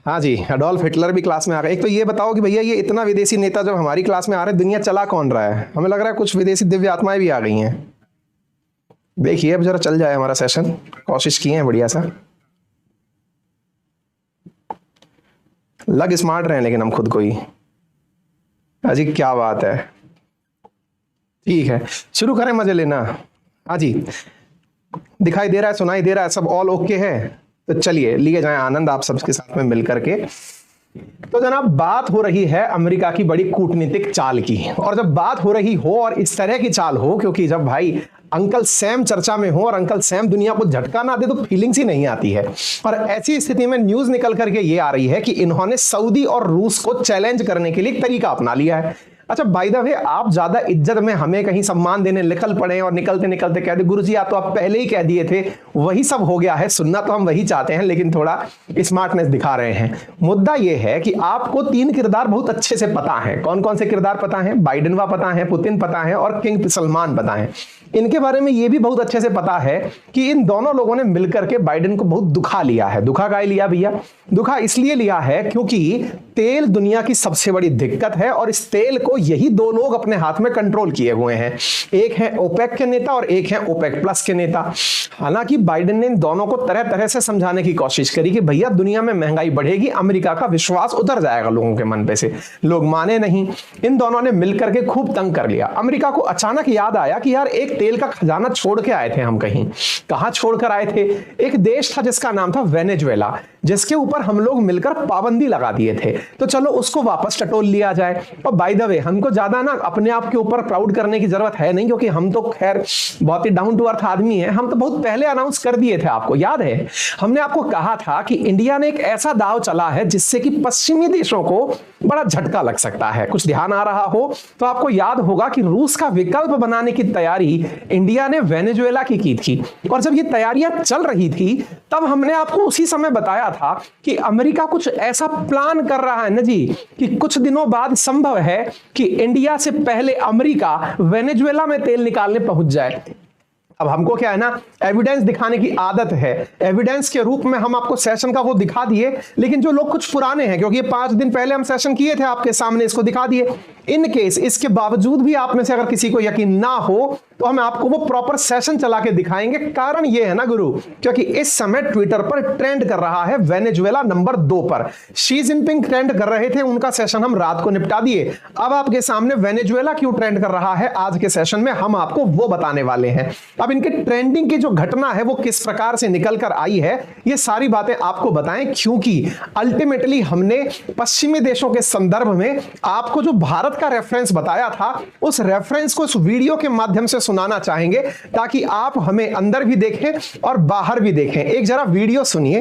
हाँ जी, Adolf Hitler भी class में आ गए। एक तो ये बताओ कि भैया ये इतना विदेशी नेता जब हमारी क्लास में आ रहे हैं, दुनिया चला कौन रहा है? हमें लग रहा है कुछ विदेशी दिव्य आत्माएं भी आ गई हैं। देखिए अब जरा चल जाए हमारा सेशन, कोशिश किए हैं बढ़िया सा, लग स्मार्ट रहे हैं लेकिन हम खुद को ही। अजी क्या बात है, ठीक है शुरू करें, मजे लेना। हाँ जी, दिखाई दे रहा है, सुनाई दे रहा है, सब ऑल ओके है? तो चलिए लिए जाए आनंद आप सबके साथ में मिलकर के। तो जनाब बात हो रही है अमेरिका की बड़ी कूटनीतिक चाल की, और जब बात हो रही हो और इस तरह की चाल हो, क्योंकि जब भाई अंकल सैम चर्चा में हो और अंकल सैम दुनिया को झटका ना दे तो फीलिंग्स ही नहीं आती है। और ऐसी स्थिति में न्यूज निकल करके ये आ रही है कि इन्होंने सऊदी और रूस को चैलेंज करने के लिए एक तरीका अपना लिया है। अच्छा बाय द वे, आप ज्यादा इज्जत में हमें कहीं सम्मान देने निकल पड़े और निकलते निकलते कह दे गुरुजी आप तो आप पहले ही कह दिए थे, वही सब हो गया है, सुनना तो हम वही चाहते हैं लेकिन थोड़ा स्मार्टनेस दिखा रहे हैं। मुद्दा यह है कि आपको तीन किरदार बहुत अच्छे से पता है। कौन कौन से किरदार पता है? बाइडेन पता है, पुतिन पता है और किंग सलमान पता है। इनके बारे में यह भी बहुत अच्छे से पता है कि इन दोनों लोगों ने मिलकर के बाइडेन को बहुत दुखा लिया है। दुखा काहे लिया भैया? दुखा इसलिए लिया है क्योंकि तेल दुनिया की सबसे बड़ी दिक्कत है और इस तेल को यही दो लोग अपने हाथ में कंट्रोल किए हुए हैं। एक है ओपेक के नेता और एक है ओपेक प्लस के नेता। हालांकि बाइडेन ने इन दोनों को तरह तरह से समझाने की कोशिश करी कि भैया दुनिया में महंगाई बढ़ेगी, अमेरिका का विश्वास उतर जाएगा लोगों के मन पे से। लोग माने नहीं। इन दोनों ने मिलकर के खूब तंग कर लिया। अमेरिका को अचानक याद आया कि यार एक तेल का खजाना छोड़ के आए थे हम कहीं। कहां छोड़कर आए थे? एक देश था जिसका नाम था वेनेजुएला, जिसके ऊपर हम लोग मिलकर पाबंदी लगा दिए थे। तो चलो उसको वापस टटोल लिया जाए। और बाय द वे हमको ज्यादा ना अपने आप के ऊपर प्राउड करने की जरूरत है नहीं, क्योंकि हम तो खैर बहुत ही डाउन टू अर्थ आदमी हैं। हम तो बहुत पहले अनाउंस कर दिए थे, आपको याद है हमने आपको कहा था कि इंडिया ने एक ऐसा दाव चला है जिससे कि पश्चिमी देशों को बड़ा झटका लग सकता है। कुछ ध्यान आ रहा हो तो आपको याद होगा कि रूस का विकल्प बनाने की तैयारी इंडिया ने वेनेजुएला की थी। और जब ये तैयारियां चल रही थी तब हमने आपको उसी समय बताया था कि अमेरिका कुछ ऐसा प्लान कर रहा है ना जी, कि कुछ दिनों बाद संभव है कि इंडिया से पहले अमेरिका वेनेजुएला में तेल निकालने पहुंच जाए। अब हमको क्या है ना, एविडेंस दिखाने की आदत है। एविडेंस के रूप में हम आपको सेशन का वो दिखा दिए, लेकिन जो लोग कुछ पुराने हैं, क्योंकि 5 दिन पहले हम सेशन किए थे आपके सामने, इसको दिखा दिए। इन केस इसके बावजूद भी आप में से अगर किसी को यकीन ना हो तो हम आपको वो प्रॉपर सेशन चला के दिखाएंगे। कारण ये है ना गुरु, क्योंकि इस समय ट्विटर पर ट्रेंड कर रहा है वेनेजुएला नंबर 2 पर। शी जिनपिंग ट्रेंड कर रहे थे, उनका सेशन हम रात को निपटा दिए। अब आपके सामने वेनेजुएला क्यों ट्रेंड कर रहा है आज के सेशन में हम आपको वो बताने वाले हैं। अब इनके ट्रेंडिंग की जो घटना है वो किस प्रकार से निकल कर आई है, ये सारी बातें आपको बताएं, क्योंकि अल्टीमेटली हमने पश्चिमी देशों के संदर्भ में आपको जो भारत का रेफरेंस बताया था, उस रेफरेंस को इस वीडियो के माध्यम से सुनाना चाहेंगे ताकि आप हमें अंदर भी देखें और बाहर भी देखें। एक जरा वीडियो सुनिए।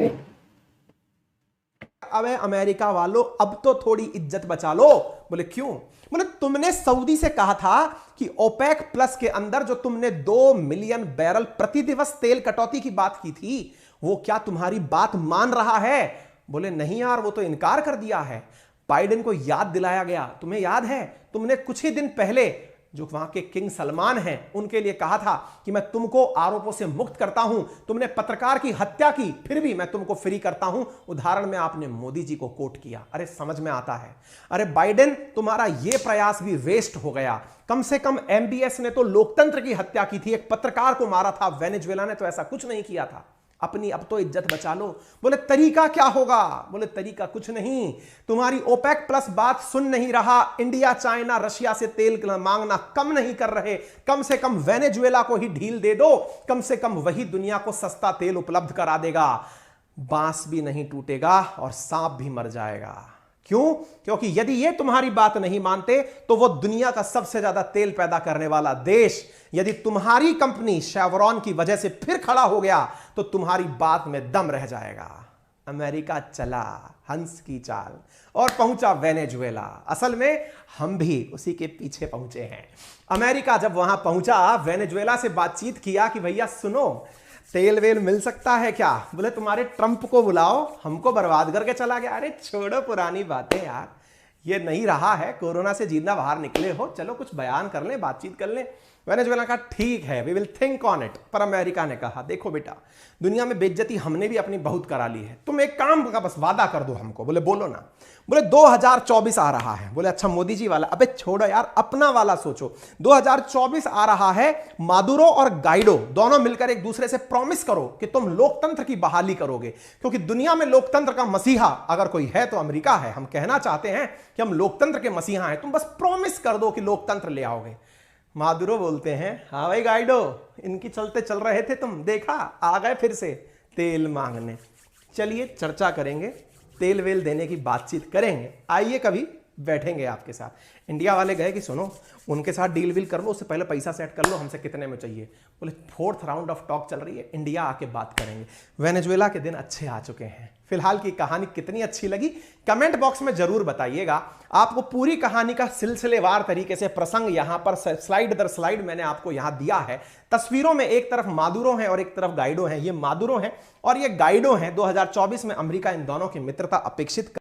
अबे अमेरिका वालों, अब तो थोड़ी इज्जत बचा लो। बोले क्यों? बोले तुमने सऊदी से कहा था कि ओपेक प्लस के अंदर जो तुमने 2 मिलियन बैरल प्रति दिवस तेल कटौती की बात की थी, वो क्या तुम्हारी बात मान रहा है? बोले नहीं यार, वो तो इनकार कर दिया है। बाइडेन को याद दिलाया गया, तुम्हें याद है तुमने कुछ ही दिन पहले जो वहां के किंग सलमान हैं उनके लिए कहा था कि मैं तुमको आरोपों से मुक्त करता हूं। तुमने पत्रकार की हत्या की, फिर भी मैं तुमको फ्री करता हूं। उदाहरण में आपने मोदी जी को कोट किया। अरे समझ में आता है। अरे बाइडेन, तुम्हारा यह प्रयास भी वेस्ट हो गया। कम से कम एमबीएस ने तो लोकतंत्र की हत्या की थी, एक पत्रकार को मारा था। वेनेजुएला ने तो ऐसा कुछ नहीं किया था। अपनी अब तो इज्जत बचा लो। बोले तरीका क्या होगा? बोले तरीका कुछ नहीं, तुम्हारी ओपेक प्लस बात सुन नहीं रहा। इंडिया चाइना रशिया से तेल मांगना कम नहीं कर रहे, कम से कम वेनेजुएला को ही ढील दे दो। कम से कम वही दुनिया को सस्ता तेल उपलब्ध करा देगा। बांस भी नहीं टूटेगा और सांप भी मर जाएगा। क्यों? क्योंकि यदि ये तुम्हारी बात नहीं मानते तो वो दुनिया का सबसे ज्यादा तेल पैदा करने वाला देश, यदि तुम्हारी कंपनी शेवरॉन की वजह से फिर खड़ा हो गया तो तुम्हारी बात में दम रह जाएगा। अमेरिका चला हंस की चाल और पहुंचा वेनेजुएला। असल में हम भी उसी के पीछे पहुंचे हैं। अमेरिका जब वहां पहुंचा, वेनेजुएला से बातचीत किया कि भैया सुनो, तेल वेल मिल सकता है क्या? बोले तुम्हारे ट्रंप को बुलाओ, हमको बर्बाद करके चला गया। अरे छोड़ो पुरानी बातें यार, ये नहीं रहा है। कोरोना से जिंदा बाहर निकले हो, चलो कुछ बयान कर लें, बातचीत कर लें। वेनेजुएला का ठीक है, we will think on it. पर अमेरिका ने कहा देखो बेटा, दुनिया में बेइज्जती हमने भी अपनी बहुत करा ली है, तुम एक काम का बस वादा कर दो हमको। बोले बोलो ना। बोले 2024 आ रहा है। बोले अच्छा मोदी जी वाला? अबे छोड़ो यार, अपना वाला सोचो। 2024 आ रहा है, मादुरो और गाइडो दोनों मिलकर एक दूसरे से प्रॉमिस करो कि तुम लोकतंत्र की बहाली करोगे, क्योंकि दुनिया में लोकतंत्र का मसीहा अगर कोई है तो अमेरिका है। हम कहना चाहते हैं कि हम लोकतंत्र के मसीहा हैं, तुम बस प्रॉमिस कर दो कि लोकतंत्र ले आओगे। मादुरो बोलते हैं हाँ भाई गाइडो, इनकी चलते चल रहे थे तुम, देखा आ गए फिर से तेल मांगने। चलिए चर्चा करेंगे, तेल वेल देने की बातचीत करेंगे, आइए कभी बैठेंगे आपके साथ। इंडिया वाले गए कि सुनो उनके साथ डील वील कर लो, उससे पहले पैसा सेट कर लो, हमसे कितने में चाहिए। बोले 4th राउंड ऑफ टॉक चल रही है, इंडिया आके बात करेंगे। वेनेजुएला के दिन अच्छे आ चुके हैं। फिलहाल की कहानी कितनी अच्छी लगी कमेंट बॉक्स में जरूर बताइएगा। आपको पूरी कहानी का सिलसिलेवार तरीके से प्रसंग यहां पर स्लाइड दर स्लाइड मैंने आपको यहां दिया है। तस्वीरों में एक तरफ मादुरो हैं और एक तरफ गाइडो हैं। ये मादुरो हैं और ये गाइडो हैं। 2024 में अमेरिका इन दोनों की मित्रता अपेक्षित।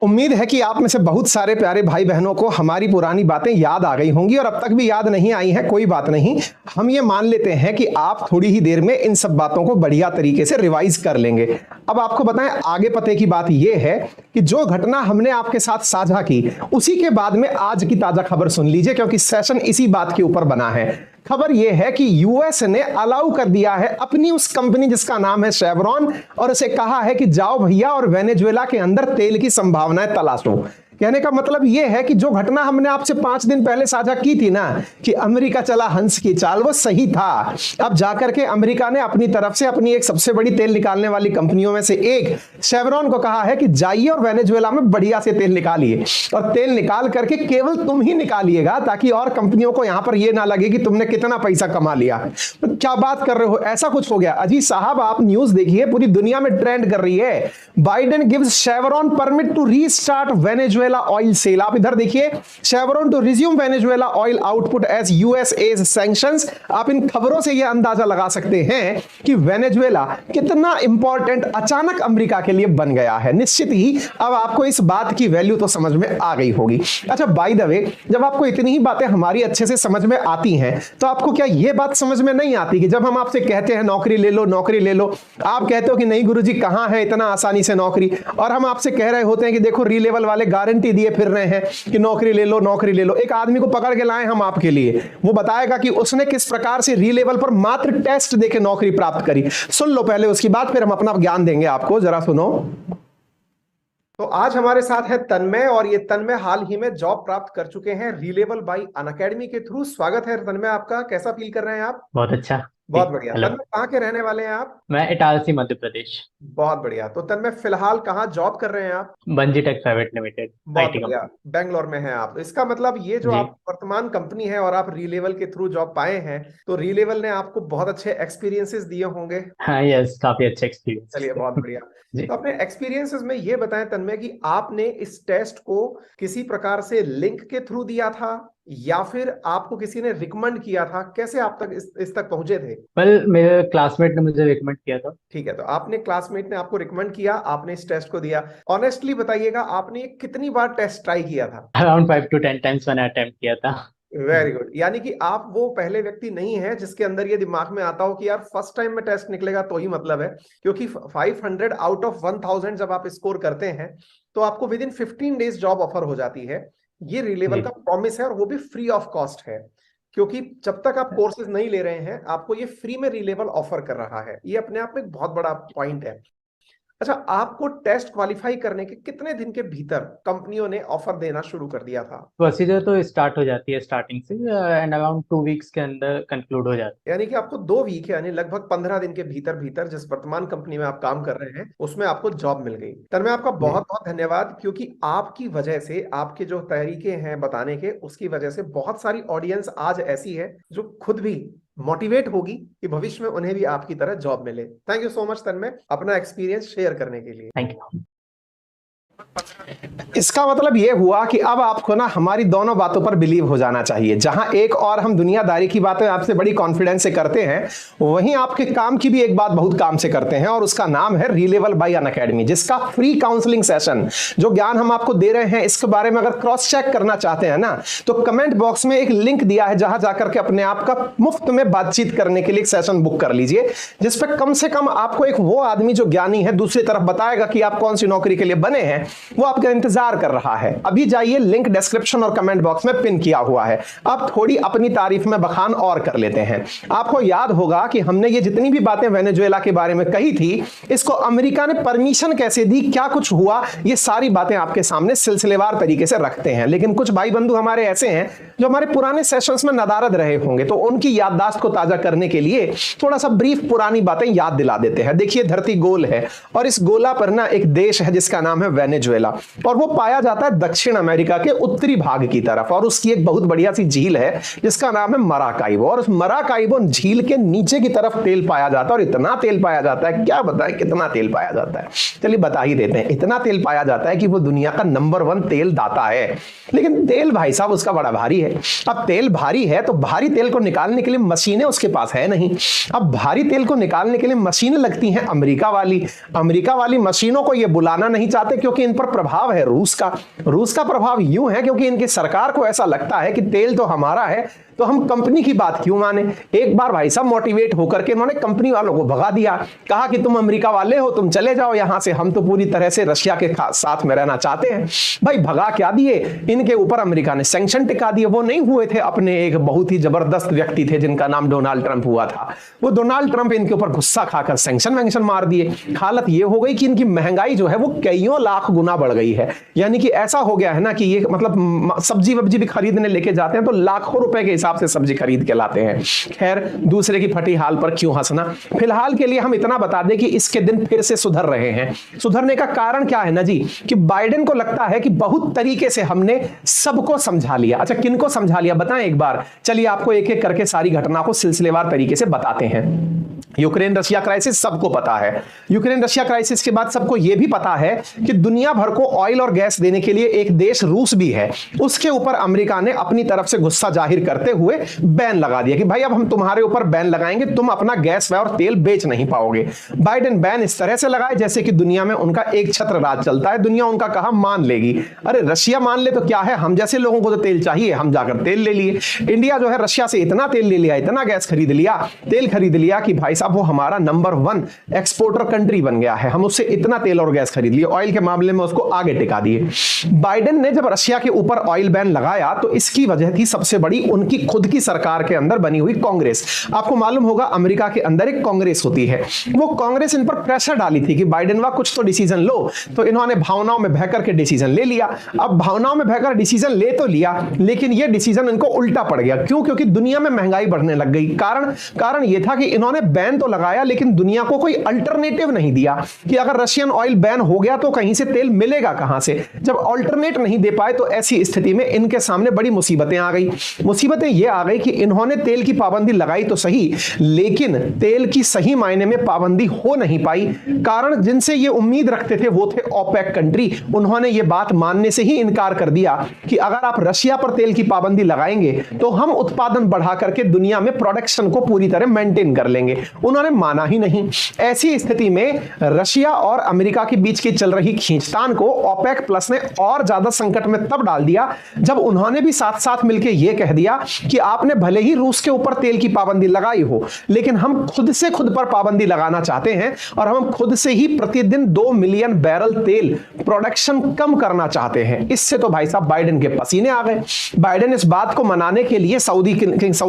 उम्मीद है कि आप में से बहुत सारे प्यारे भाई बहनों को हमारी पुरानी बातें याद आ गई होंगी, और अब तक भी याद नहीं आई हैं कोई बात नहीं, हम ये मान लेते हैं कि आप थोड़ी ही देर में इन सब बातों को बढ़िया तरीके से रिवाइज कर लेंगे। अब आपको बताएं आगे पते की बात यह है कि जो घटना हमने आपके साथ साझा की उसी के बाद में आज की ताजा खबर सुन लीजिए, क्योंकि सेशन इसी बात के ऊपर बना है। खबर यह है कि यूएस ने अलाउ कर दिया है अपनी उस कंपनी जिसका नाम है शेवरॉन, और उसे कहा है कि जाओ भैया और वेनेजुएला के अंदर तेल की संभावनाएं तलाशो। कहने का मतलब यह है कि जो घटना हमने आपसे 5 दिन पहले साझा की थी ना कि अमेरिका चला हंस की चाल, वो सही था। अब जाकर के अमेरिका ने अपनी तरफ से अपनी एक सबसे बड़ी तेल निकालने वाली कंपनियों में से एक शेवरॉन को कहा है कि जाइए और वेनेजुएला में बढ़िया से तेल निकालिए, और तेल निकाल करके केवल तुम ही निकालिएगा, ताकि और कंपनियों को यहां पर यह ना लगे कि तुमने कितना पैसा कमा लिया। तो क्या बात कर रहे हो, ऐसा कुछ हो गया। अजी साहब आप न्यूज देखिए, पूरी दुनिया में ट्रेंड कर रही है। Biden gives Chevron permit to restart Venezuela oil sale. आप इधर देखिए, Chevron to resume Venezuela oil output as US eases sanctions. आप इन खबरों से यह अंदाजा लगा सकते हैं कि वेनेजुएला कितना इंपॉर्टेंट अचानक अमेरिका के लिए बन गया है। निश्चित ही अब आपको इस बात की वैल्यू तो समझ में आ गई होगी। अच्छा बाय द वे, जब आपको इतनी ही बातें हमारी अच्छे से समझ में आती हैं, तो आपको क्या यह बात समझ में नहीं आती कि जब हम आपसे कहते हैं नौकरी ले लो नौकरी ले लो, आप कहते हो कि नहीं गुरुजी कहां है इतना आसानी से नौकरी, और हम आपसे कह रहे होते हैं कि देखो री लेवल वाले गारंटी दिए फिर रहे हैं कि नौकरी ले लो नौकरी ले लो। एक आदमी को पकड़ के लाए हम आपके लिए, वो बताएगा कि उसने किस प्रकार से री लेवल पर मात्र टेस्ट देके नौकरी प्राप्त करी। सुन लो पहले, उसके बाद फिर हम अपना ज्ञान देंगे आपको, जरा सुनो। तो आज हमारे साथ है तन्मय, और ये तन्मय हाल ही में जॉब प्राप्त कर चुके हैं री लेवल बाई अनअकैडमी के थ्रू। स्वागत है तन्मय आपका, कैसा फील कर रहे हैं आप? बहुत अच्छा। बहुत बढ़िया। हेलो, तन्मय कहाँ के रहने वाले हैं आप? मैं इटारसी मध्य प्रदेश। बहुत बढ़िया। तो तन्मय फिलहाल कहाँ जॉब कर रहे हैं आप? बंजी टेक प्राइवेट लिमिटेड बहुत आईटी बढ़िया, कंपनी। बेंगलोर में हैं आप। इसका मतलब ये जो जी आप वर्तमान कंपनी है और आप री लेवल के थ्रू जॉब पाए हैं, तो री लेवल ने आपको बहुत अच्छे एक्सपीरियंसेस दिए होंगे। हाँ, यस, काफी अच्छा एक्सपीरियंस। चलिए बहुत बढ़िया। जी, तो अपने एक्सपीरियंसेस में ये बताएं तन्मय कि आपने इस टेस्ट को किसी प्रकार से लिंक के थ्रू दिया था या फिर आपको किसी ने रिकमेंड किया था, कैसे आप तक इस तक पहुंचे थे? वेल मेरे क्लासमेट ने मुझे रिकमेंड किया था। ठीक है, तो आपने क्लासमेट ने आपको रिकमेंड किया, आपने इस टेस्ट को दिया। ऑनेस्टली बताइएगा आपने कितनी बार टेस्ट ट्राई किया था? अराउंड 5 to 10 टाइम्स मैंने अटेम्प्ट किया था। Very good. यानी कि आप वो पहले व्यक्ति नहीं है जिसके अंदर ये दिमाग में आता हो कि यार फर्स्ट टाइम में टेस्ट निकलेगा तो ही मतलब है, क्योंकि 500 आउट ऑफ 1000 जब आप स्कोर करते हैं तो आपको with in 15 days job offer हो जाती है। ये री लेवल का प्रॉमिस है और वो भी फ्री ऑफ कॉस्ट है, क्योंकि जब तक आप कोर्सेज नहीं ले रहे हैं आपको ये फ्री में री लेवल ऑफर कर रहा है। ये अपने आप में एक बहुत बड़ा पॉइंट है। अच्छा, आपको टेस्ट क्वालिफाई करने के कितने दिन के भीतर कंपनियों ने ऑफर देना शुरू कर दिया था? प्रोसीजर तो स्टार्ट हो जाती है स्टार्टिंग से, एंड अराउंड 2 वीक्स के अंदर कंक्लूड हो जाती यानी कि आपको 2 वीक यानी लगभग 15 दिन के भीतर भीतर जिस वर्तमान कंपनी में आप काम कर रहे हैं उसमें आपको जॉब मिल गई। तन्मय आपका है। बहुत बहुत धन्यवाद, क्योंकि आपकी वजह से, आपके जो तरीके हैं बताने के, उसकी वजह से बहुत सारी ऑडियंस आज ऐसी है जो खुद भी मोटिवेट होगी कि भविष्य में उन्हें भी आपकी तरह जॉब मिले। थैंक यू सो मच तन्मय अपना एक्सपीरियंस शेयर करने के लिए। Thank you. इसका मतलब यह हुआ कि अब आपको ना हमारी दोनों बातों पर बिलीव हो जाना चाहिए। जहां एक और हम दुनियादारी की बातें आपसे बड़ी कॉन्फिडेंस से करते हैं, वहीं आपके काम की भी एक बात बहुत काम से करते हैं, और उसका नाम है रीलेवल बाय अनअकैडमी, जिसका फ्री काउंसलिंग सेशन, जो ज्ञान हम आपको दे रहे हैं, इसके बारे में अगर क्रॉस चेक करना चाहते हैं ना, तो कमेंट बॉक्स में एक लिंक दिया है, जहां जाकर के अपने आप का मुफ्त में बातचीत करने के लिए एक सेशन बुक कर लीजिए, जिसपे कम से कम आपको एक वो आदमी जो ज्ञानी है दूसरी तरफ बताएगा कि आप कौन सी नौकरी के लिए बने हैं, वो आपका इंतजार कर रहा है। अभी जाइए, लिंक डिस्क्रिप्शन और कमेंट बॉक्स में पिन किया हुआ है। अब थोड़ी अपनी तारीफ में बखान और कर लेते हैं। आपको याद होगा कि हमने ये जितनी भी बातें वेनेजुएला के बारे में कही थी, इसको अमेरिका ने परमिशन कैसे दी, क्या कुछ हुआ, ये सारी बातें आपके सामने सिलसिलेवार तरीके से रखते हैं। लेकिन कुछ भाई बंधु हमारे ऐसे हैं जो हमारे पुराने सेशंस में नदारद रहे होंगे, तो उनकी याददाश्त को ताजा करने के लिए थोड़ा सा ब्रीफ पुरानी बातें याद दिला देते हैं। देखिए, धरती गोल है और इस गोला पर ना एक देश है जिसका नाम है वेनेजुएला, और वो पाया जाता है दक्षिण अमेरिका के उत्तरी भाग की तरफ, और उसकी एक बहुत बढ़िया सी झील है जिसका नाम है मराकाइबो, और उस मराकाइबो झील के नीचे की तरफ तेल पाया जाता है, और इतना तेल पाया जाता है, क्या बताएं कितना तेल पाया जाता है, चलिए बता ही देते हैं। इतना तेल पाया जाता है कि वो दुनिया का नंबर 1 तेल दाता है। लेकिन तेल भाई साहब उसका बड़ा भारी है। अब तेल भारी है तो भारी तेल को निकालने के लिए मशीनें उसके पास है नहीं। अब भारी तेल को निकालने के लिए मशीनें लगती हैं अमेरिका वाली मशीनों को ये बुलाना नहीं चाहते, क्योंकि इन पर प्रभाव है रूस का प्रभाव यूं है क्योंकि इनकी सरकार को ऐसा लगता है कि तेल तो हमारा है, तो हम कंपनी की बात क्यों माने। एक बार भाई साहब मोटिवेट होकर के उन्होंने कंपनी वालों को भगा दिया, कहा कि तुम अमेरिका वाले हो, तुम चले जाओ यहां से, हम तो पूरी तरह से रशिया के साथ में रहना चाहते हैं। भाई भगा क्या दिए, इनके ऊपर अमेरिका ने सैंक्शन टिका दिए। वो नहीं हुए थे अपने एक बहुत ही जबरदस्त व्यक्ति थे जिनका नाम डोनाल्ड ट्रंप हुआ था, वो डोनाल्ड ट्रंप इनके ऊपर गुस्सा खाकर सैंक्शन वैंक्शन मार दिए। हालत ये हो गई कि इनकी महंगाई जो है वो कईयों लाख गुना बढ़ गई है। यानी कि ऐसा हो गया है ना कि ये मतलब सब्जी वब्जी भी खरीदने लेके जाते हैं तो लाखों रुपए के हिसाब से सब्जी खरीद के लाते हैं। खैर, दूसरे की फटी हाल पर क्यों हंसना। फिलहाल के लिए हम इतना बता दें कि इसके दिन फिर से सुधर रहे हैं। सुधरने का कारण क्या है ना जी, कि बाइडेन को लगता है कि बहुत तरीके से हमने सबको समझा लिया। अच्छा, किनको समझा लिया बताएं एक बार, चलिए आपको एक एक करके सारी घटना को सिलसिलेवार तरीके से बताते हैं। यूक्रेन रशिया क्राइसिस सबको पता है। यूक्रेन रशिया क्राइसिस के बाद सबको यह भी पता है कि दुनिया भर को ऑयल और गैस देने के लिए एक देश रूस भी है, उसके ऊपर अमेरिका ने अपनी तरफ से गुस्सा जाहिर करते हुए बैन लगा दिया कि भाई अब हम तुम्हारे ऊपर बैन लगाएंगे, तुम अपना गैस और तेल बेच नहीं पाओगे। बाइडेन बैन इस तरह से लगाए जैसे कि दुनिया में उनका एक छत्र राज चलता है, दुनिया उनका कहा मान लेगी। अरे रशिया मान ले तो क्या है, हम जैसे लोगों को तो तेल चाहिए, हम जाकर तेल ले लिए। इंडिया जो है रशिया से इतना तेल ले लिया, इतना गैस खरीद लिया, तेल खरीद लिया कि भाई साहब वो हमारा नंबर 1 एक्सपोर्टर कंट्री बन गया है। हम उससे इतना तेल और गैस खरीद लिए, ऑयल के मामले में उसको आगे टिका दिए। बाइडेन ने जब रशिया के ऊपर ऑयल बैन लगाया तो इसकी वजह थी सबसे बड़ी उनकी खुद की सरकार के अंदर बनी हुई कांग्रेस। आपको मालूम होगा अमेरिका के अंदर एक कांग्रेस होती है, वो कांग्रेस इन पर प्रेशर डाली थी कि बाइडेन वाह कुछ तो डिसीजन लो, तो इन्होंने भावनाओं में बहकर के डिसीजन ले लिया। अब भावनाओं में बहकर डिसीजन ले तो लिया, लेकिन यह डिसीजन इनको उल्टा पड़ गया। क्यों? क्योंकि दुनिया में महंगाई बढ़ने लग गई। कारण यह था कि इन्होंने बैन तो लगाया लेकिन दुनिया को कोई अल्टरनेटिव नहीं दिया कि अगर रशियन ऑयल बैन हो गया तो कहीं से तेल मिलेगा कहां से। जब अल्टरनेट नहीं दे पाए तो ऐसी स्थिति में इनके सामने बड़ी मुसीबतें आ गई। मुसीबतें यह आ गई कि इन्होंने तेल की पाबंदी लगाई तो सही, लेकिन तेल की सही मायने में पाबंदी हो नहीं पाई। कारण जिनसे ये उम्मीद रखते थे वो थे ओपेक कंट्री। उन्होंने ये बात मानने से ही इनकार कर दिया कि अगर आप रशिया पर तेल की पाबंदी लगाएंगे तो हम उत्पादन बढ़ा करके दुनिया में प्रोडक्शन को पूरी तरह मेंटेन कर लेंगे। उन्होंने माना ही नहीं। ऐसी स्थिति में रशिया और अमेरिका के बीच की चल रही खींचतान को ओपेक प्लस ने और ज्यादा संकट में तब डाल दिया जब उन्होंने भी साथ साथ मिलकर यह कह दिया कि आपने भले ही रूस के ऊपर तेल की पाबंदी लगाई हो, लेकिन हम खुद से खुद पर पाबंदी लगाना चाहते हैं और हम खुद से ही प्रतिदिन 2 मिलियन बैरल तेल प्रोडक्शन कम करना चाहते हैं। इससे तो भाई साहब बाइडेन के पसीने आ गए। बाइडेन इस बात को मनाने के लिए सऊदी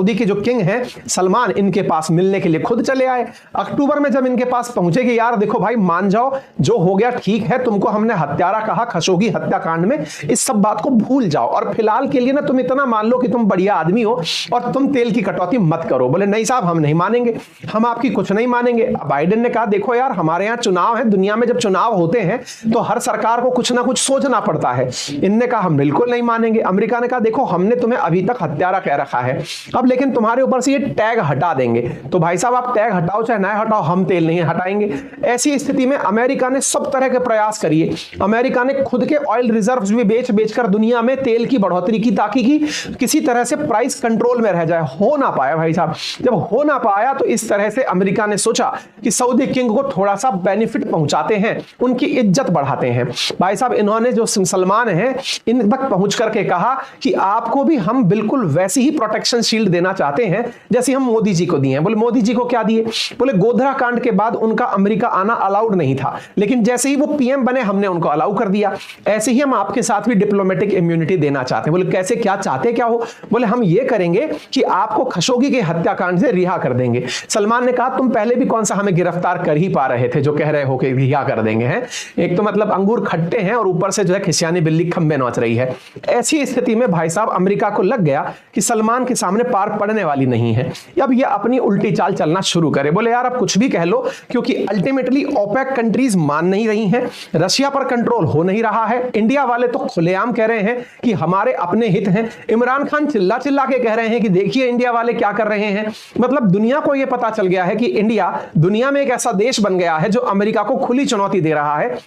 के जो किंग हैं सलमान, इनके पास मिलने के लिए खुद चले आए। अक्टूबर में जब इनके पास पहुंचे कि यार देखो भाई मान जाओ, जो हो गया ठीक है, तुमको हमने हत्यारा कहा खशोगी हत्याकांड में, इस सब बात को भूल जाओ और फिलहाल के लिए ना तुम इतना मान लो कि तुम बढ़िया आदमी हो और तुम तेल की कटौती मत करो। बोले नहीं साहब हम नहीं मानेंगे, हम आपकी कुछ नहीं मानेंगे। बाइडेन ने कहा देखो यार हमारे यहाँ चुनाव है, दुनिया में जब चुनाव होते हैं तो हर सरकार को कुछ ना कुछ सोचना पड़ता है। इनने कहा हम बिल्कुल नहीं मानेंगे। अमेरिका ने कहा देखो हमने तुम्हें अभी तक हत्यारा कह रखा है, अब लेकिन तुम्हारे ऊपर से ये टैग हटा देंगे। तो भाई साहब आप टैग टैग हटाओ चाहे ना हटाओ, हम तेल नहीं हटाएंगे। ऐसी स्थिति में अमेरिका ने सब तरह के प्रयास करिए। अमेरिका ने खुद के ऑयल रिजर्व्स भी बेच बेचकर दुनिया में तेल की बढ़ोतरी की, ताकि कि किसी तरह से प्राइस कंट्रोल में रह जाए। हो ना पाया भाई साहब। जब हो ना पाया तो इस तरह से अमेरिका ने सोचा कि सऊदी किंग को थोड़ा सा बेनिफिट पहुंचाते हैं, उनकी इज्जत बढ़ाते हैं। भाई साहब, इन्होंने जो सलमान है इन तक पहुंच करके कहा कि आपको भी हम बिल्कुल वैसी ही प्रोटेक्शन शील्ड देना चाहते हैं जैसे हम मोदी जी को दिए हैं। बोले मोदी जी को क्या दिए? बोले गोधरा कांड के बाद उनका अमेरिका आना अलाउड नहीं था, लेकिन जैसे ही वो पीएम बने हमने उनको अलाउ कर दिया। ऐसे ही हम आपके साथ भी डिप्लोमेटिक इम्यूनिटी देना चाहते हैं। बोले कैसे, क्या चाहते क्या हो? बोले हम ये करेंगे कि आपको खशोगी के हत्याकांड से रिहा कर देंगे। सलमान ने कहा तुम पहले भी कौन सा हमें गिरफ्तार कर ही पा रहे थे जो कह रहे हो कि रिहा कर देंगे हैं। एक तो मतलब अंगूर खट्टे हैं और ऊपर से जो है खिसियानी बिल्ली खंबे नोच रही है। ऐसी स्थिति में भाई साहब अमेरिका को लग गया कि सलमान के सामने पार पड़ने वाली नहीं है। अब ये अपनी उल्टी चाल चलना शुरू करे। बोले यार अब कुछ भी कह लो, क्योंकि अल्टीमेटली ओपेक कंट्रीज मान नहीं रही हैं, रशिया पर कंट्रोल हो नहीं रहा है। इंडिया वाले तो खुलेआम कह रहे हैं कि हमारे अपने हित हैं। इमरान खान चिल्ला चिल्ला के कह रहे हैं कि देखिए इंडिया वाले क्या कर रहे हैं। मतलब दुनिया को यह पता चल गया है कि इंडिया दुनिया में एक ऐसा देश बन गया है जो अमेरिका को खुली चुनौती दे रहा है।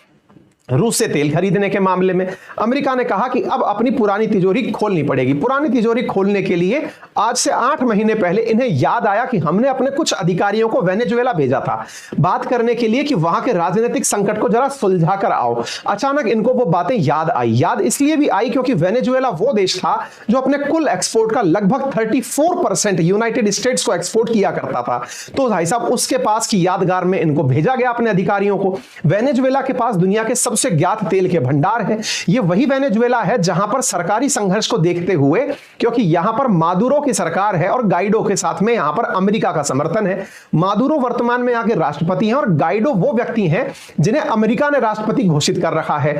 रूस से तेल खरीदने के मामले में अमेरिका ने कहा कि अब अपनी पुरानी तिजोरी खोलनी पड़ेगी। पुरानी तिजोरी खोलने के लिए आज से 8 महीने पहले इन्हें याद आया कि हमने अपने कुछ अधिकारियों को वेनेजुएला भेजा था बात करने के लिए कि वहां के राजनीतिक संकट को जरा सुलझा कर आओ। अचानक इनको वो बातें याद आई। याद इसलिए भी आई क्योंकि वेनेजुएला वो देश था जो अपने कुल एक्सपोर्ट का लगभग 34% यूनाइटेड स्टेट्स को एक्सपोर्ट किया करता था। तो भाई साहब उसके पास की यादगार में इनको भेजा गया अपने अधिकारियों को। वेनेजुएला के पास दुनिया के सबसे ज्ञात तेल के भंडार है। यह वही वेनेजुएला है जहां पर सरकारी संघर्ष को देखते हुए, क्योंकि यहां पर मादुरो की सरकार है और गाइडो के साथ में यहां पर अमेरिका का समर्थन है। मादुरो वर्तमान में आगे राष्ट्रपति हैं और गाइडो वो व्यक्ति हैं जिन्हें अमेरिका ने राष्ट्रपति घोषित कर रखा है।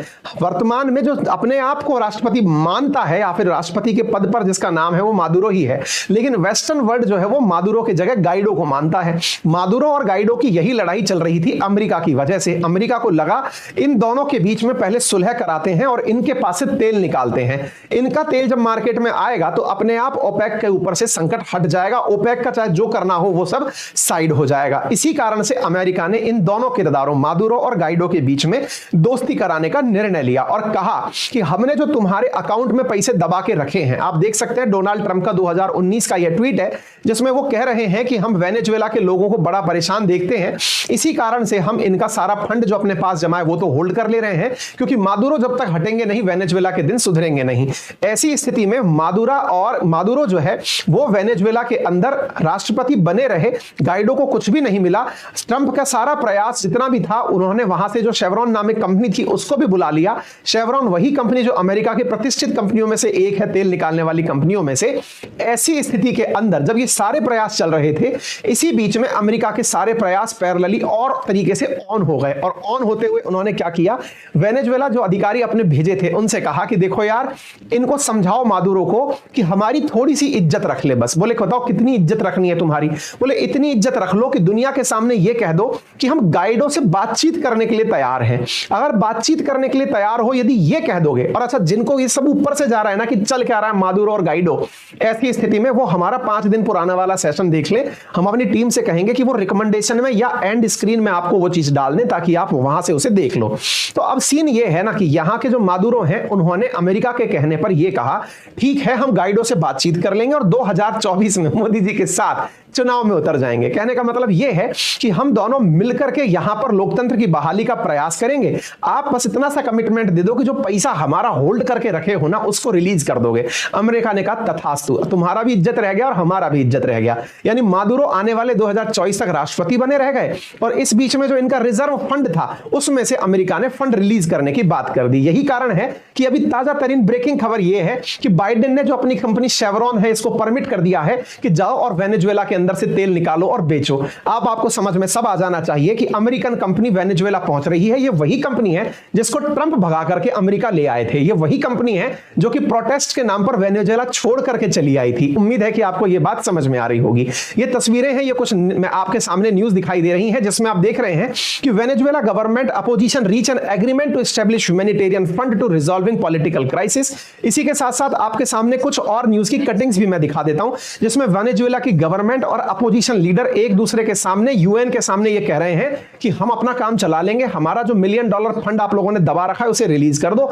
वर्तमान में जो अपने आप को राष्ट्रपति मानता है या फिर राष्ट्रपति के पद पर जिसका नाम है वो मादुरो ही है, लेकिन वेस्टर्न वर्ल्ड जो है वो मादुरो की जगह गाइडो को मानता है। मादुरो और गाइडो की यही लड़ाई चल रही थी अमेरिका की वजह से। अमेरिका को लगा इन दोनों के बीच में पहले सुलह कराते हैं और इनके पास से तेल निकालते हैं। इनका तेल जब मार्केट में आएगा तो अपने आप ओपेक के ऊपर से संकट हट जाएगा। ओपेक का चाहे जो करना हो वो सब साइड हो जाएगा। इसी कारण से अमेरिका ने इन दोनों किरदारों मादुरो और गाइडो के बीच में दोस्ती कराने का निर्णय लिया और कहा कि हमने जो तुम्हारे अकाउंट में पैसे दबा के रखे हैं, आप देख सकते हैं डोनाल्ड ट्रंप का 2019 का यह ट्वीट है जिसमें वो कह रहे हैं कि हम वेनेजुएला के लोगों को बड़ा परेशान देखते हैं, इसी कारण से हम इनका सारा फंड जो अपने पास जमा है वो तो होल्ड कर ले रहे हैं, क्योंकि मादुरो जब तक हटेंगे नहीं वेनेजुएला के दिन सुधरेंगे नहीं। ऐसी स्थिति में मादुरो जो है वो वेनेजुएला के अंदर राष्ट्रपति बने रहे। गाइडो को कुछ भी नहीं मिला। ट्रंप का सारा प्रयास जितना भी था उन्होंने वहां से जो शेवरॉन नामक कंपनी थी उसको भी बुला लिया। शेवरॉन वही कंपनी जो अमेरिका की प्रतिष्ठित कंपनियों में से एक है, तेल निकालने वाली कंपनियों में से। ऐसी स्थिति के अंदर जब ये सारे प्रयास चल रहे थे, इसी बीच में अमेरिका के सारे प्रयास पैरेलली और तरीके से ऑन हो गए और ऑन होते हुए उन्होंने क्या किया, वेनेजुएला जो अधिकारी अपने भेजे थे उनसे कहा कि देखो यार इनको समझाओ मादुरो को कि हमारी थोड़ी सी इज्जत रख ले बस। बोले बताओ कितनी इज्जत रखनी है तुम्हारी? बोले इतनी इज्जत रख लो कि दुनिया के सामने यह कह दो कि हम गाइडो से बातचीत करने के लिए तैयार हैं। अगर बातचीत करने के लिए तैयार हो, यदि ये कह दोगे, और अच्छा जिनको ये सब ऊपर से जा रहा है ना कि चल क्या रहा है मादुरो और गाइडो, ऐसी स्थिति में वो हमारा 5 दिन पुराना वाला सेशन देख ले। हम अपनी टीम से कहेंगे कि वो रिकमेंडेशन में या एंड स्क्रीन में आपको वो चीज डाल दें ताकि आप वहां से उसे देख लो। तो अब सीन ये है ना कि यहां के जो मादुरो हैं उन्होंने अमेरिका के कहने पर यह कहा ठीक है हम गाइडो से बातचीत कर लेंगे और 2024 में मोदी जी के साथ चुनाव में उतर जाएंगे। कहने का मतलब यह है कि हम दोनों मिलकर के यहां पर लोकतंत्र की बहाली का प्रयास करेंगे। आप बस इतना सा कमिटमेंट दे दो कि जो पैसा हमारा होल्ड करके रखे हो ना उसको रिलीज कर दोगे। अमेरिका ने कहा तथास्तु, तुम्हारा भी इज्जत रह गया और हमारा भी इज्जत रह गया। यानी मादुरो आने वाले 2024 तक राष्ट्रपति बने रह गए और इस बीच में जो इनका रिजर्व फंड था उसमें से अमेरिका ने फंड रिलीज करने की बात कर दी। यही कारण है कि अभी ताजा तरीन ब्रेकिंग खबर यह है कि बाइडेन ने जो अपनी कंपनी शेवरॉन है इसको परमिट कर दिया है कि जाओ और वेनेजुएला के अंदर से तेल निकालो और बेचो। आपको समझ में सब आ जाना चाहिए कि अमेरिकन कंपनी वेनेजुएला पहुंच रही है। यह वही कंपनी है जिसको ट्रंप भगा करके अमेरिका ले आए थे। यह वही कंपनी है जो कि प्रोटेस्ट के नाम पर वेनेजुएला छोड़ करके चली आई थी। उम्मीद है कि आपको यह बात समझ में आ रही होगी। ये तस्वीरें हैं, ये कुछ मैं आपके सामने न्यूज दिखाई दे रही है जिसमें आप देख रहे हैं कि Venezuela government opposition reach an agreement to establish humanitarian fund to resolving political crisis. इसी के साथ साथ आपके सामने कुछ और न्यूज की कटिंग्स भी मैं दिखा देता हूं, जिसमें वेनेजुएला की गवर्नमेंट और अपोजिशन लीडर एक दूसरे के सामने, यूएन के सामने ये कह रहे हैं कि हम अपना काम चला लेंगे, हमारा जो $1 मिलियन फंड आप लोगों ने दबा रखा है उसे रिलीज कर दो।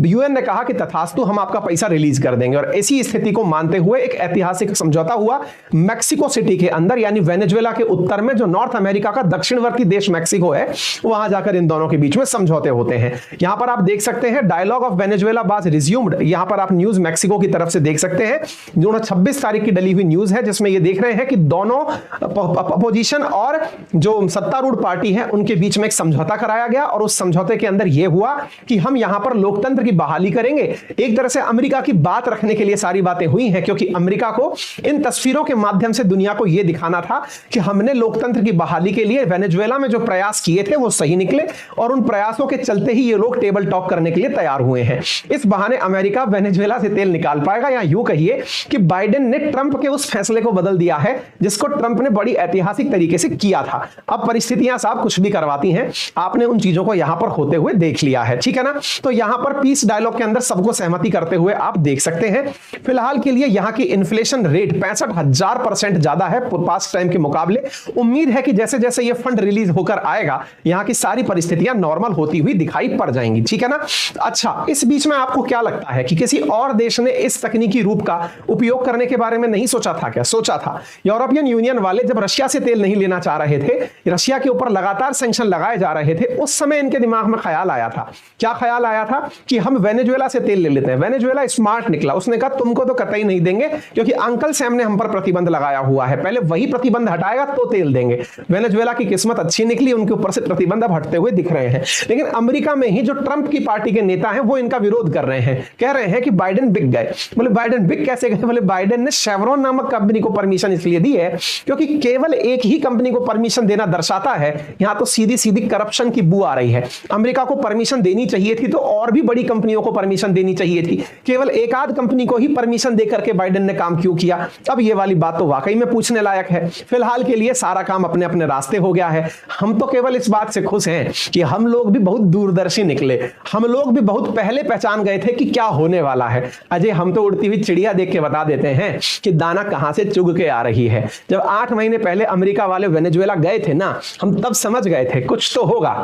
यूएन ने कहा कि तथास्तु, हम आपका पैसा रिलीज कर देंगे। और ऐसी स्थिति को मानते हुए एक ऐतिहासिक समझौता हुआ मैक्सिको सिटी के अंदर, यानी वेनेजुएला के उत्तर में जो नॉर्थ अमेरिका का दक्षिणवर्ती देश मैक्सिको है, वहां जाकर इन दोनों के बीच में समझौते होते हैं। यहां पर आप देख सकते हैं dialogue of Venezuela was resumed. यहां पर आप न्यूज मैक्सिको की तरफ से देख सकते हैं, जो 26 तारीख की डली हुई न्यूज है, जिसमें ये देख रहे हैं कि दोनों अपोजिशन और जो सत्तारूढ़ पार्टी है उनके बीच में एक समझौता कराया गया। और उस समझौते के अंदर यह हुआ कि हम यहां पर लोकतंत्र की बहाली करेंगे। एक तरह से अमेरिका की बात रखने के लिए सारी बातें हुई हैं, क्योंकि अमेरिका को इन तस्वीरों के माध्यम से दुनिया को यह दिखाना था कि हमने लोकतंत्र की बहाली के लिए वेनेजुएला में जो प्रयास किए थे वो सही निकले, और उन प्रयासों के चलते ही ये लोग टेबल टॉक करने के लिए तैयार हुए हैं। इस बहाने अमेरिका वेनेजुएला से तेल निकाल पाएगा, या यूं कहिए कि बाइडेन ने ट्रंप के उस फैसले को बदल दिया है जिसको ट्रंप ने बड़ी ऐतिहासिक तरीके से किया था। अब परिस्थितियां साहब कुछ भी करवाती हैं, आपने उन चीजों को यहां पर होते हुए देख लिया है, ठीक है ना। तो यहां पर पीस डायलॉग के अंदर सबको सहमति करते हुए आप देख सकते हैं। फिलहाल के लिए यहां की इन्फ्लेशन रेट 65,000% ज्यादा है पास्ट टाइम के मुकाबले। उम्मीद है कि जैसे जैसे ये फंड रिलीज होकर आएगा, यहां की सारी परिस्थितियां नॉर्मल होती हुई दिखाई पड़ जाएंगी, ठीक है ना। अच्छा, इस बीच में आपको क्या लगता है कि किसी और देश ने इस तकनीकी रूप का उपयोग करने के बारे में नहीं सोचा था क्या? सोचा था। यूरोपियन यूनियन वाले जब रशिया से तेल नहीं लेना चाह रहे थे, रशिया के ऊपर लगातार सैंक्शन लगाए जा रहे थे, उस समय इनके दिमाग में ख्याल आया था। क्या ख्याल आया था? कि हम वेनेजुएला से तेल ले लेते हैं। वेनेजुएला स्मार्ट निकला, उसने कहा तुमको तो कतई नहीं देंगे, क्योंकि अंकल सैम ने हम पर प्रतिबंध लगाया हुआ है, पहले वही प्रतिबंध हटाएगा तो तेल देंगे। वेनेजुएला की किस्मत अच्छी निकली, उनके ऊपर से प्रतिबंध अब हटते हुए दिख रहे हैं। लेकिन अमेरिका में ही जो ट्रंप की पार्टी के नेता हैं वो इनका विरोध कर रहे हैं, कह रहे हैं कि बाइडेन बिक गए। बोले बाइडेन बिक कैसे गए? बोले बाइडेन ने शेवरॉन नामक कंपनी को परमिशन इसलिए दी है क्योंकि केवल एक ही कंपनी को परमिशन देना दर्शाता है, यहां तो सीधी सीधी करप्शन की बू आ रही है। अमेरिका को परमिशन देनी चाहिए थी तो और भी बड़ी कंपनियों को परमिशन देनी चाहिए थी, केवल एक आध कंपनी को ही परमिशन देकर के बाइडेन ने काम क्यों किया? अब ये वाली बात तो वाकई में पूछने लायक है। फिलहाल के लिए सारा काम अपने अपने रास्ते हो गया है। हम तो केवल इस बात से खुश हैं कि हम लोग भी बहुत दूरदर्शी निकले, हम लोग भी बहुत पहले पहचान गए थे कि क्या होने वाला है। अजय, हम तो उड़ती हुई चिड़िया देख के बता देते हैं कि दाना कहां से चुग के आ रही है। जब 8 महीने पहले अमेरिका वाले वेनेजुएला गए थे ना, हम तब समझ गए थे कुछ तो होगा।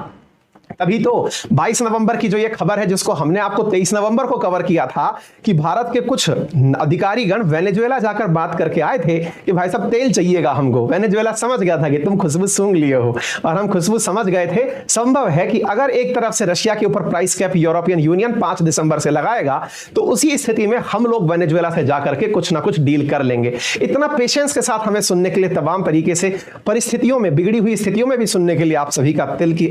तभी तो 22 नवंबर की जो ये खबर है, जिसको हमने आपको 23 नवंबर को कवर किया था, कि भारत के कुछ अधिकारीगण वेनेजुएला जाकर बात करके आए थे कि भाई साहब तेल चाहिएगा हमको। वेनेजुएला समझ गया था कि तुम खुशबू सूंघ लिए हो, और हम खुशबू समझ गए थे। संभव है कि अगर एक तरफ से रशिया के ऊपर प्राइस कैप यूरोपियन यूनियन 5 दिसंबर से लगाएगा, तो उसी स्थिति में हम लोग वेनेजुएला से जाकर के कुछ ना कुछ डील कर लेंगे। इतना पेशेंस के साथ हमें सुनने के लिए, तमाम तरीके से परिस्थितियों में, बिगड़ी हुई स्थितियों में भी सुनने के लिए आप सभी का दिल की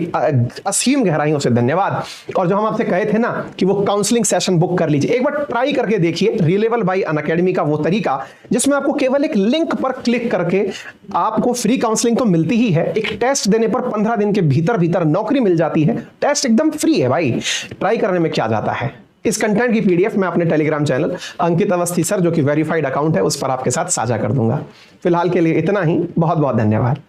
असीम गहराइयों से धन्यवाद। और जो हम आपसे कहे थे ना कि वो काउंसलिंग सेशन बुक कर लीजिए, एक बार ट्राई करके देखिए रिलेबल बाय अनअकैडमी का वो तरीका, जिसमें आपको केवल एक लिंक पर क्लिक करके आपको फ्री काउंसलिंग तो मिलती ही है, एक टेस्ट देने पर 15 दिन के भीतर भीतर नौकरी मिल जाती है। टेस्ट एकदम फ्री है भाई, ट्राई करने में क्या जाता है। इस कंटेंट की पीडीएफ मैं अपने टेलीग्राम चैनल अंकित अवस्थी सर, जो कि वेरीफाइड अकाउंट है, उस पर आपके साथ साझा कर दूंगा। फिलहाल के लिए इतना ही, बहुत बहुत धन्यवाद।